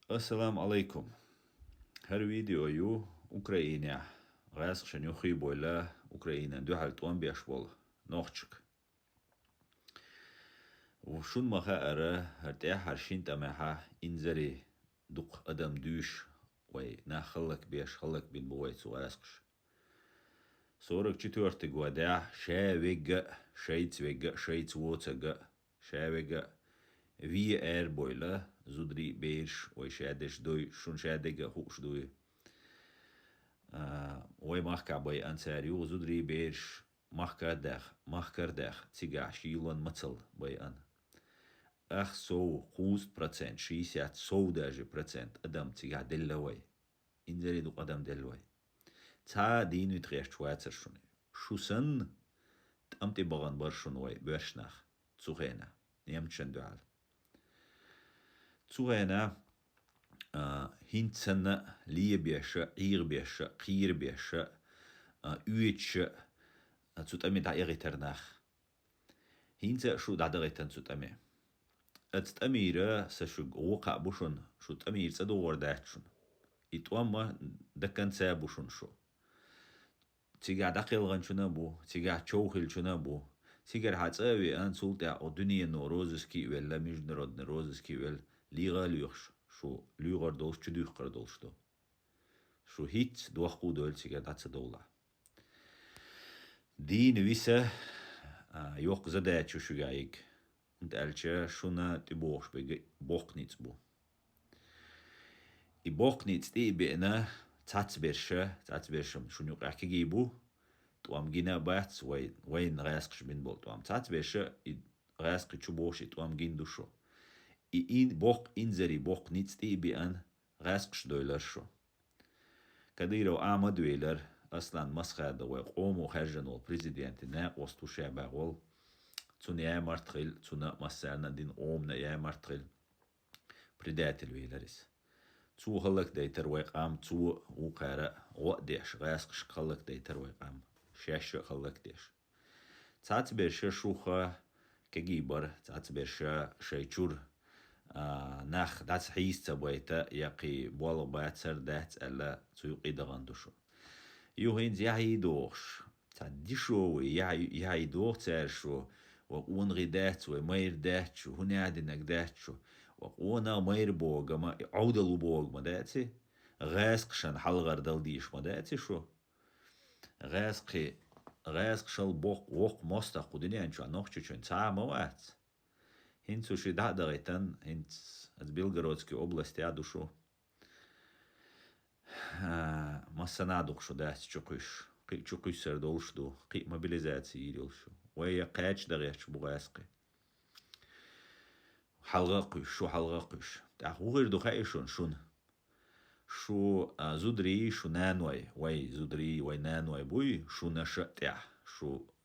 Assalamu alaikum. Her video ju Ukraina. Rasqshan ju khiboyla Ukraina du halt on biashbol nochchik. وشون ما خاطر هرتاح هرشين تماها إنزري دق أدم دوش وي نخلك بيش خلك بين بوي سواسقش صورك چطورت گوادع شاويق شيت ويق شيت ووتق شاويق في اير بويلا زودري بيش وي شادش دوي شون شادق هوش دوي وي مخكع بوي أنساريو زودري بيش مخكر داخ تيجع شيلون متل بوي أن أخ سو 50% 60 سو даже процент أدم تيجع دلوي إنزلي دو أدم دلوي تا دين ويتغيش شواتر شوني شو سن تأمتي بغن برشونوي برشناخ تسوغينا نيمتشن دوال تسوغينا هنتسن ليه بيشا عير بيشا قير بيشا اويتشا تسوتأمي دا إغيترناخ هنتسا شو دا دغيتن تسوتأمي أتتأميرا سشوق وقع بوشون شو تأمير تدور داتشون إتواما دكان سابوشون شو تيجا دقيل غنشونا بو تيجا تشوخل شونا بو تيجا حتساوي أن سلطة الدنيا نوروزسكي ولا مش نرد نوروزسكي ولا ليغا ليغش شو ليغر دولش تدوخ قردولش دو شو هيت دوخو دول تيجا داتس دولا دين ويسا يوق زداتشو شو جايك انت قالتش شونا تبوخش بوخنيتس بو بوخنيتس دي بينا تاتبرشم شو نيوق احكي جيبو توام جينا بات وين غاسقش بين بول توام تاتبرش غاسقي تشبوش توام جين دوشو إن بوق إنزري بوق نيتس دي بيان غاسقش دويلر شو كديرو آمد ويلر أصلا مسخادة وقومو خرجنو البريزيدنت نا وستو شاباغول تون يا مرتخيل تون مسارنا دين اومنا يا مرتخيل بريداتل ويلرس تو خلق ديتر ويقام تو وقارا وقديش غاسقش خلق ديتر ويقام شاش خلق ديش تات برشا شوخة كجيبر تات برشا شيشور ناخ دات حيس تبويتا يقي بولا باتسر دات ألا تيقي دغندوشو يوهين زيهي دوخش تديشو يهي دوخ تارشو وقون غدات ومير داتشو هنا عدنك داتشو وقونا مير بوغ ما عودلو بوغ ما داتي غاسقشن حلغر دلديش ما داتي شو غاسق شل بوق وق مستق ودنيا انشو نوخشو چون تا موات هنتو شي دا دغيتن هنت از بيلغرودسكي области адушу مسنادوق شو داتي چوقيش قي چوقيش سردولش دو قي موبيليزاتي يريلشو ويا قاچ دغيش بوغاسقي حلقاقش شو حلقاقش تاخو غير دو خايشون شون شو زودري شو نانوي وي زودري وي نانوي بوي شو نشأتع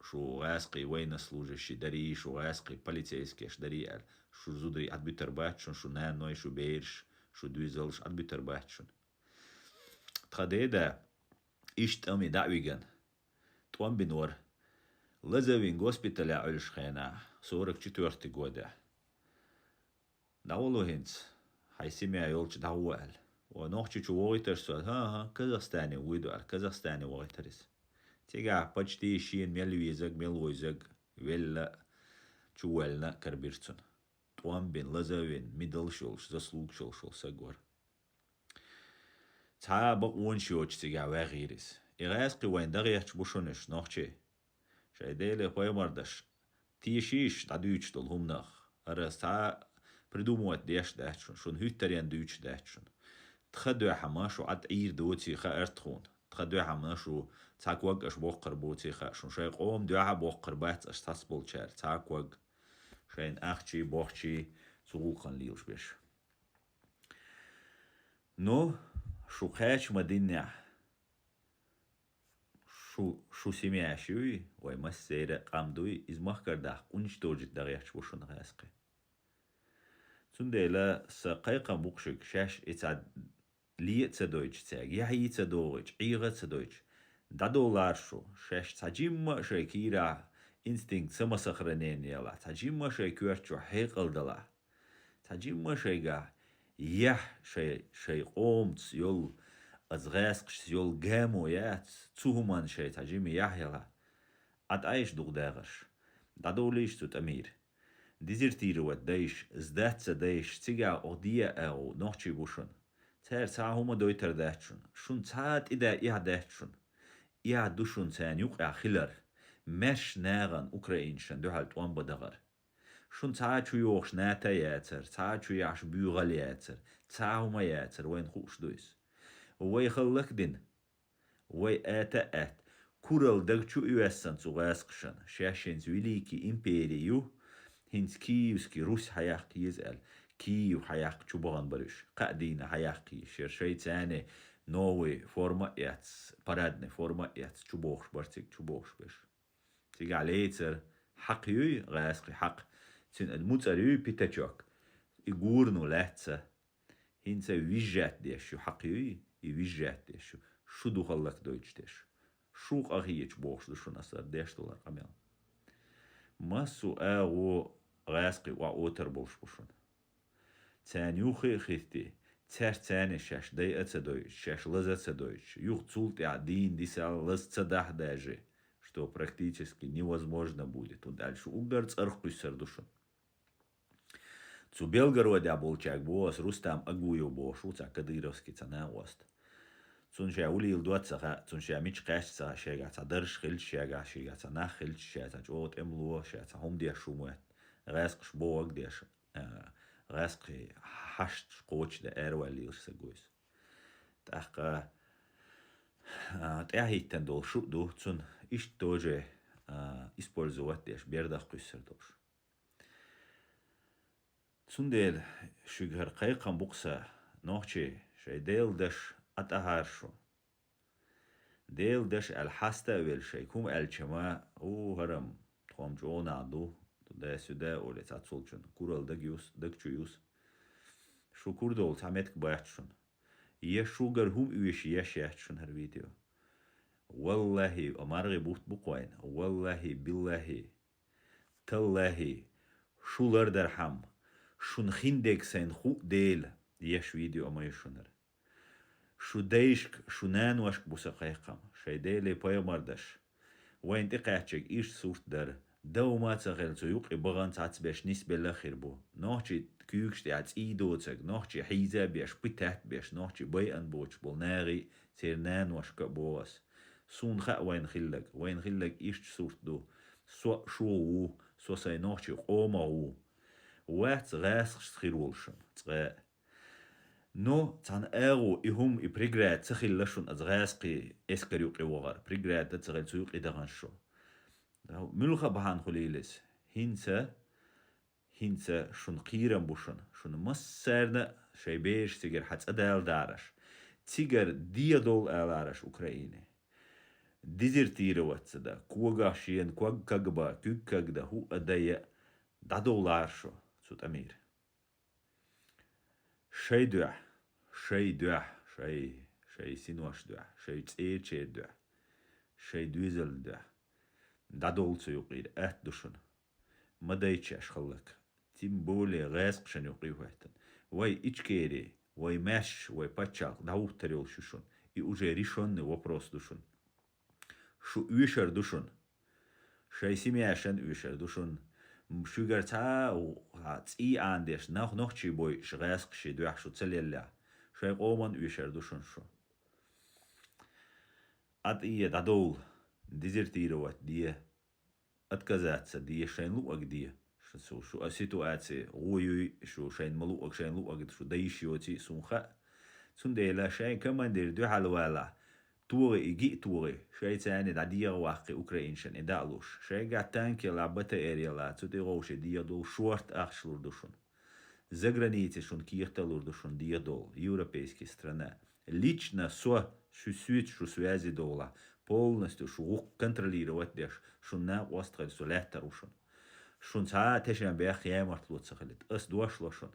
شو غاسقي وين служащий дари شو غاسقي полицейский дари شو زودري отбитер бачун شو نانوي شو بيرش شو دويزلش отбитер бачун تخديدا إشت أمي دعويجن توان بنور لزوين غوسبيتال عيش خينا صورك چطورتي گودا داولو هنس حيسمي يولش داوال ونوخشي چو وغيتر سوال ها كازاخستاني ويدوال كازاخستاني وغيترس تيجا почти شين ميلويزك ميلويزك ولا چوالنا كربيرتون توان بين لزوين ميدل شولش заслуг شولش ساغور تا بقون شوچ تيجا وغيرس إغاسقي وين دغيش بوشونش نوخشي شايديلي خوي مردش تيشيش دادوش دولهم نخ أرس تا придумывать ديش داتشون شون هيتريان دوش داتشون تخدو حما شو عد عير دوتي خا ارتخون تخدو حما شو تاكوغ اش بوقر بوتي خا شون شاي قوم دوها بوقر بات اش تاسبول شار تاكوغ شاين اخشي بوخشي سوقن ليوش بيش نو شو خاش مدينة شو سميع شوي وي مسيرة قامدوي إز مخكر داخ ونش دوجت دغيش بوشون غاسقي تنديلا سقيقا بوقشك شاش إتعد ليه تدويج تاج يحيي تدويج عيغة تدويج دا دولار شو شاش تجيم شاكيرا إنستينكت سما سخرنين يلا تجيم شاكيرتشو حيقل دلا تجيم شايقا يح شي قومت يول أزغاسقش يول جامو يات تسوهمان شي تاجيمي يحيلا عد عايش دوغ داغش دادوليش توت أمير ديزيرتير ودايش ازدات سدايش تيجا أغدية أو نوحشي بوشن تار ساهما دويتر داتشن شون تات إدا إيا داتشن إيا دوشن تان يوقع خلر مش ناغن أوكراينشن دو هالت وان بدغر شون تاچو يوخش ناتا ياتر تاچو يعش بيوغل ياتر تاهما ياتر وين خوش دويس وي خلق دين وي آتا آت كورل دغچو يوسن تغاسقشن شاشين زويليكي إمبيريو هنس كيوسكي روس حياقي يزال كيو حياق چوبغان برش قادين حياقي شرشي تاني نووي فورما ياتس بارادني فورما ياتس چوبوخش برتيك چوبوخش بش تيجي عليتر حقيوي غاسقي حق تين الموتاريوي بيتاچوك يغورنو لاتسا هنسا ويجات ديشو حقيوي يويجات ديشو شو دو خلق دويتش ديش شو قاهيش بوخش دوشو نصر ديش دولار قميل ماسو اغو غاسقي وعوتر بوش بوشون تانيوخي خيثتي تاش تاني شاش دي اتسدويش شاش лыз اتسдоيش юх цулт один дисал лыз цадах даже что практически невозможно будет. Und дальше угарц архуйсер душон. Цу Белгороде болчак бос Рустам агую бошу ца Кадыровский цана ост. Цун ша улил дуатсаха, цун ша мич кашца шега ца дырш хилч шега шега ца на хилч ша ца жот эмлуо ша ца хом дия шумует. Расқш боаг деш. Расқи хашт шкоч де эрвалил сагуис. Таха тяхиттен дол шу ду цун иш тоже использовать деш бердах куйсер дош. Цундел шугар кайкан букса нохчи шай дел деш атахаршу. Дел деш الحاستا ويل شي كوم الچما او هرم توم جونا دو ده سوده اولي تاتسولچن كورال دگيوس دگچويوس شو كوردول تامتك بايتشن يه شوغر هم يش يشيتشن هر فيديو والله امارغي بوت بقوين والله بالله تالله شولر درهم شون خندك سين خو ديل يش فيديو اما يشونر شو ديشك شو نانوشك بوسقيقم شي ديلي بايمردش وين تقاعتشك ايش صورت در دو ما تغير تيوق بغان تعتبش نسبة لخير بو نوحي كيوكش تعت ايدوتك نوحي حيزة بيش بتحت بيش نوحي بيان بوش بولناغي تير نانوشك بوس سون خا وين خلق ايش صورت دو سو شو سو ساي نوحي قوما وات غاسخش تخيرولشم تغا نو تان اغو يهم يبريغرات تخيلشون از غاسقي اسكريوقي وغار بريغرات تغيل تيوق ادغانشو ملخا بهان خليلس هنسا شون قيرم بوشن شون مسرنا شي بيش تيجر حتى ادال دارش تيجر ديادول الارش اوكرايني ديزرتير واتسدا كوغاشين كوغ كغبا كوكغدا هو ادايا دادولارشو سوت امير شي دوح شي سينوش دوح شي تير دوح شي دوزل دوح دادول تيوقير دوشن ما دايتش خلك تيم بولي غاسق شن يقيوهتن واي ичкери واي ماش واي باتشال داو تريول شوشن и уже решенный вопрос душун шу үйшер душун шай семьяшен үйшер душун шугар та ци андеш нохчи бой шгаск ши дуах шу целелля шай qomан үйшер душун шу ат ие дадол дезертировать дие отказаться дие шайн луак дие شو سيتواتي غوي شو شين ملوك شين لوك شو دايشيوتي سونخا سنديلا شين كمان دير دو حلوالا توري يجي توري شي تاني دادير واقي اوكراينشن ادالوش شي قاتانكي لعبتا اريلا تديروش دير دول شورت اخشلور دوشون за границей шон кирталур душон дир дол европейские страна лично шу связи дола полностью шу контролировать деш шун на остров сулетер ушон شون ساعة تشان بيخ يامرت لوت سخلت اس دوش لوشون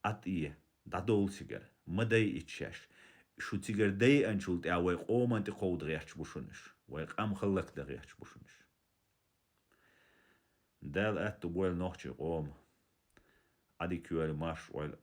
اتيه دادول سيجر مداي اتشاش شو تيجر داي انشولت اوي قوم انت قود غيرش بوشونش ويق ام خلق دا غيرش بوشونش دال اتو بويل نوخشي قوم ادي كيوال ماش ويل